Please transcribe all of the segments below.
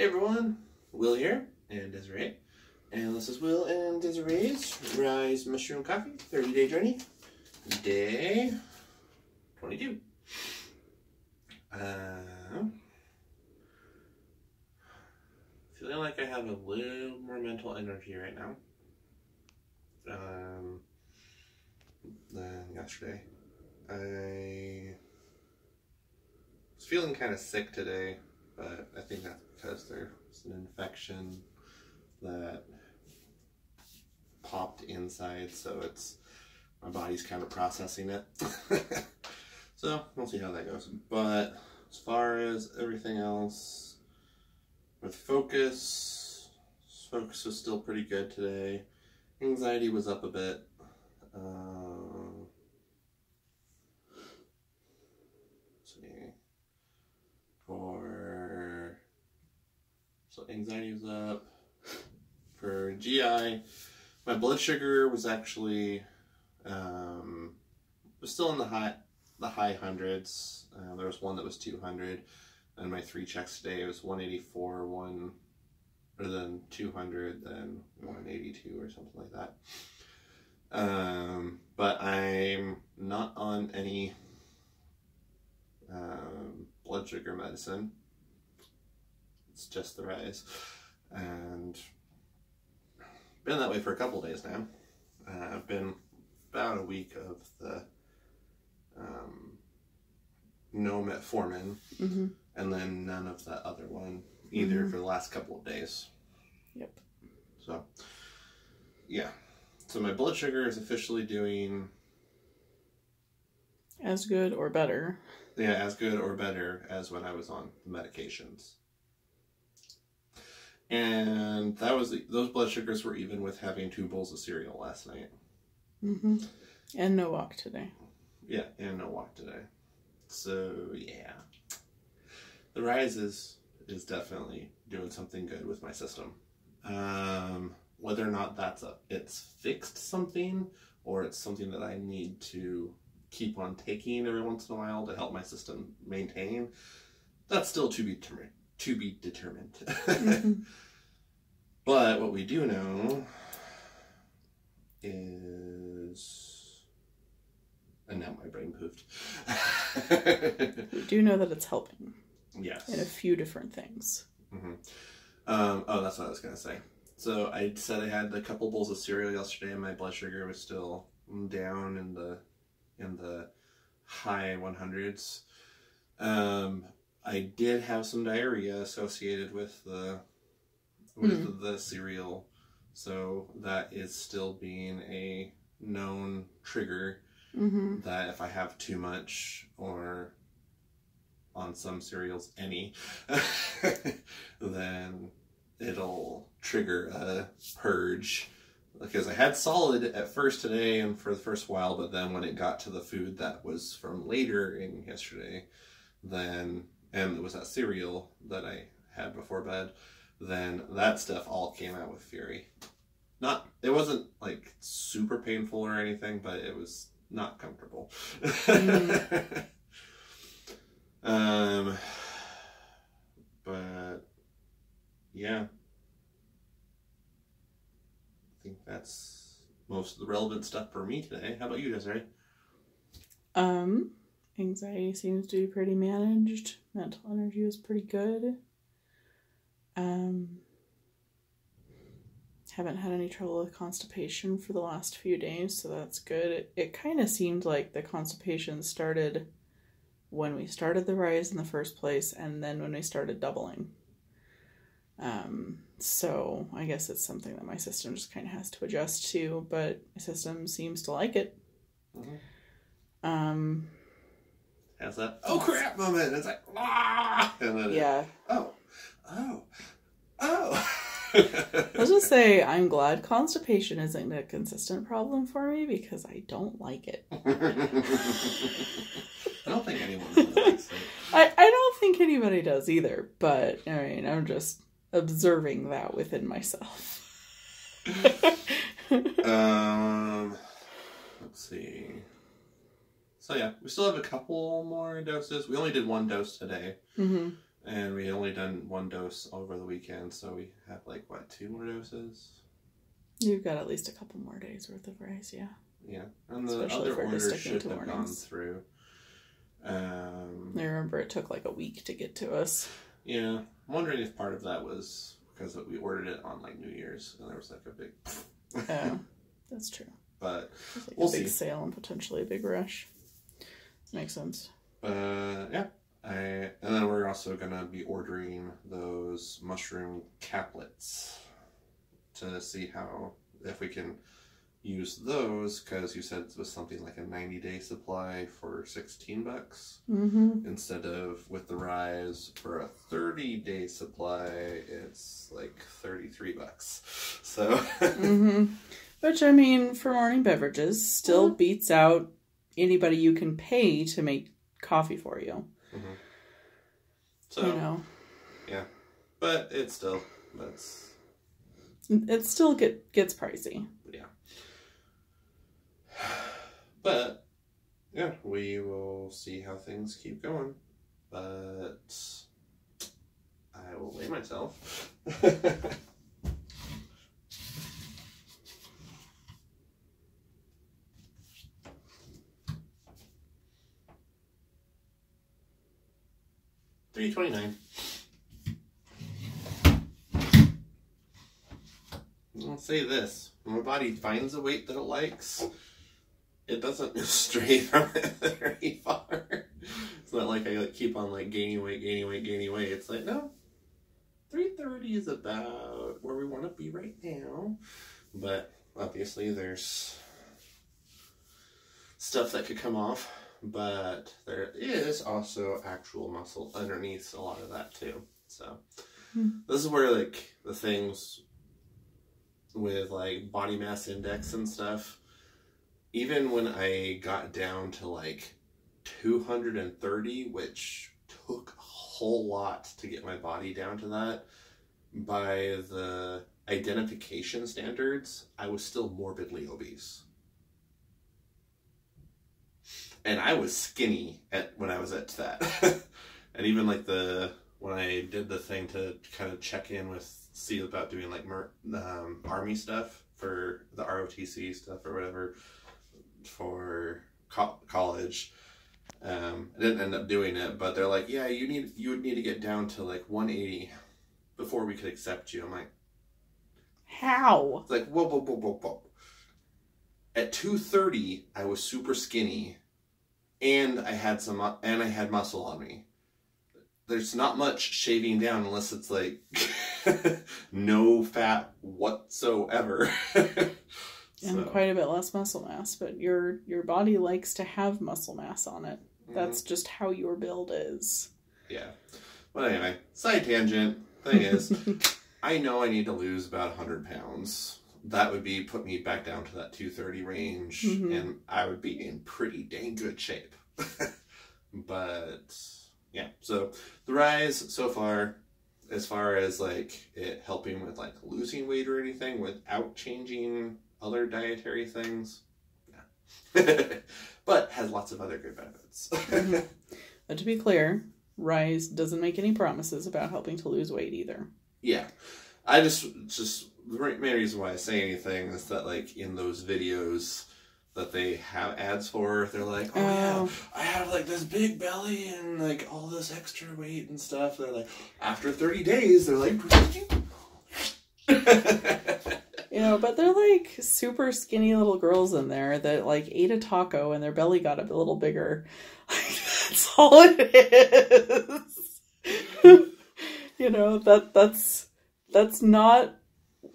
Hey everyone, Will here, and Desiree. And this is Will and Desiree's RYZE Mushroom Coffee 30-day journey, day 22. Feeling like I have a little more mental energy right now than yesterday. I was feeling kind of sick today, but I think that's because there's an infection that popped inside, so my body's kind of processing it. So we'll see how that goes. But as far as everything else, with focus was still pretty good today. Anxiety was up a bit. So anxiety was up. For GI, my blood sugar was actually was still in the high hundreds. There was one that was 200, and my 3 checks today was 184, then 200, then 182 or something like that. But I'm not on any blood sugar medicine. It's just the RYZE, and been that way for a couple days now. I've been about a week of the no metformin, and then none of that other one either for the last couple of days. Yep. So, yeah. So my blood sugar is officially doing as good or better. Yeah, as good or better as when I was on the medications. And those blood sugars were even with having 2 bowls of cereal last night. And no walk today. Yeah, and no walk today. So, yeah. The RYZE is definitely doing something good with my system. Whether or not it's fixed something, or it's something that I need to keep on taking every once in a while to help my system maintain, that's still to be determined. But what we do know is, and now my brain poofed. We do know that it's helping. Yes. In a few different things. Oh, that's what I was going to say. So I said I had a couple bowls of cereal yesterday, and my blood sugar was still down in the high 100s. I did have some diarrhea associated with the cereal, so that is still being a known trigger. That if I have too much, or on some cereals any, then it'll trigger a purge. Because I had solid at first today and for the first while, but then when it got to the food that was from later in yesterday, and it was that cereal that I had before bed, then that stuff all came out with fury. It wasn't like super painful or anything, but it was not comfortable. But yeah, I think that's most of the relevant stuff for me today. How about you, Desiree? Anxiety seems to be pretty managed. Mental energy was pretty good. Haven't had any trouble with constipation for the last few days, so that's good. It kind of seemed like the constipation started when we started the RYZE in the first place, and then when we started doubling. So I guess it's something that my system just kind of has to adjust to, but my system seems to like it. Has that oh crap moment. It's like and then yeah. Oh. Let's just say I'm glad constipation isn't a consistent problem for me, because I don't like it. I don't think anyone really likes it. I don't think anybody does either, but I mean, I'm just observing that within myself. Let's see. So yeah, we still have a couple more doses. We only did 1 dose today. And we only done 1 dose over the weekend, so we have like, what, 2 more doses? You've got at least a couple more days worth of RYZE, yeah. Yeah, and the Especially other orders should have warnings. gone through. I remember it took like a week to get to us. Yeah, I'm wondering if part of that was because we ordered it on like New Year's, and there was like a big... Oh, that's true. But like we'll a big see. Sale and potentially a big rush. Makes sense. Yeah. And then we're also going to be ordering those mushroom caplets to see if we can use those, because you said it was something like a 90-day supply for $16 instead of with the RYZE for a 30-day supply it's like $33. So Which, I mean, for morning beverages still beats out anybody you can pay to make coffee for you. So, you know, yeah, but it still gets pricey. Yeah. But, yeah, we will see how things keep going. But I will weigh myself. $329. I'll say this. When my body finds a weight that it likes, it doesn't stray from it very far. It's not like I keep on gaining weight. It's like, no, 330 is about where we want to be right now. But obviously there's stuff that could come off. But there is also actual muscle underneath a lot of that too. So this is where the things with body mass index and stuff, even when I got down to 230, which took a whole lot to get my body down to that, by the identification standards, I was still morbidly obese. And I was skinny when I was at that. And even when I did the thing to kind of check in see about doing army stuff for the ROTC stuff or whatever for college, I didn't end up doing it, but they're like, yeah, you would need to get down to 180 before we could accept you. I'm like, how? It's like, whoa. At 230, I was super skinny. And I had muscle on me. There's not much shaving down unless it's no fat whatsoever. And quite a bit less muscle mass, but your body likes to have muscle mass on it. That's just how your build is. Yeah. But anyway, side tangent. Thing is, I know I need to lose about 100 pounds. That would put me back down to that 230 range, and I would be in pretty dang good shape. But yeah, so the RYZE so far, as far as it helping with losing weight or anything without changing other dietary things, yeah. But has lots of other good benefits. But to be clear, RYZE doesn't make any promises about helping to lose weight either. Yeah. I just the main reason why I say anything is that in those videos that they have ads for, they're like, oh yeah, I have this big belly and all this extra weight and stuff. They're after 30 days, they're but they're super skinny little girls in there that ate a taco and their belly got a little bigger. That's all it is. That's not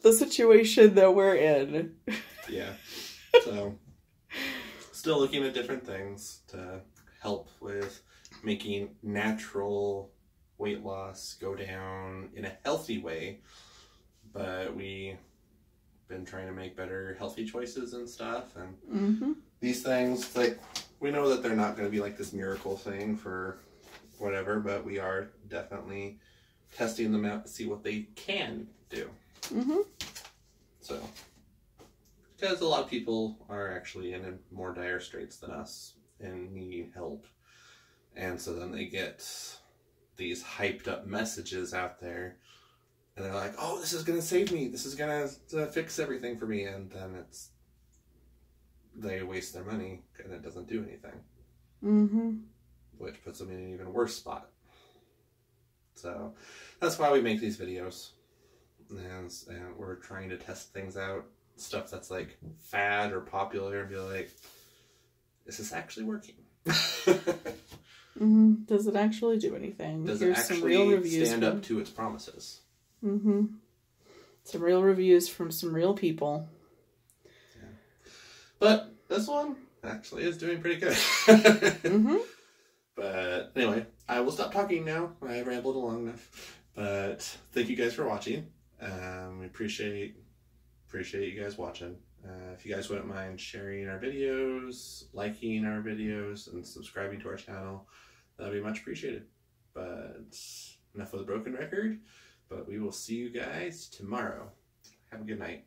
the situation that we're in. Yeah. So, still looking at different things to help with making natural weight loss go down in a healthy way. But we've been trying to make better healthy choices and stuff. And these things, we know that they're not going to be this miracle thing for whatever, but we are definitely testing them out to see what they can do. So, because a lot of people are actually in more dire straits than us and need help. And so then they get these hyped up messages out there, and they're like, oh, this is going to save me, this is going to fix everything for me, and then they waste their money and it doesn't do anything. Mm-hmm. Which puts them in an even worse spot. So that's why we make these videos. And we're trying to test things out. Stuff that's like fad or popular, and be like, is this actually working? Mm-hmm. Does it actually do anything? Does Here's it actually some real reviews stand up to its promises? Mm-hmm. Some real reviews from some real people. Yeah. But this one actually is doing pretty good. Mm-hmm. But anyway, I will stop talking now. I rambled long enough. But thank you guys for watching. We appreciate you guys watching. If you guys wouldn't mind sharing our videos, liking our videos, and subscribing to our channel, that'd be much appreciated. But enough of the broken record. But we will see you guys tomorrow. Have a good night.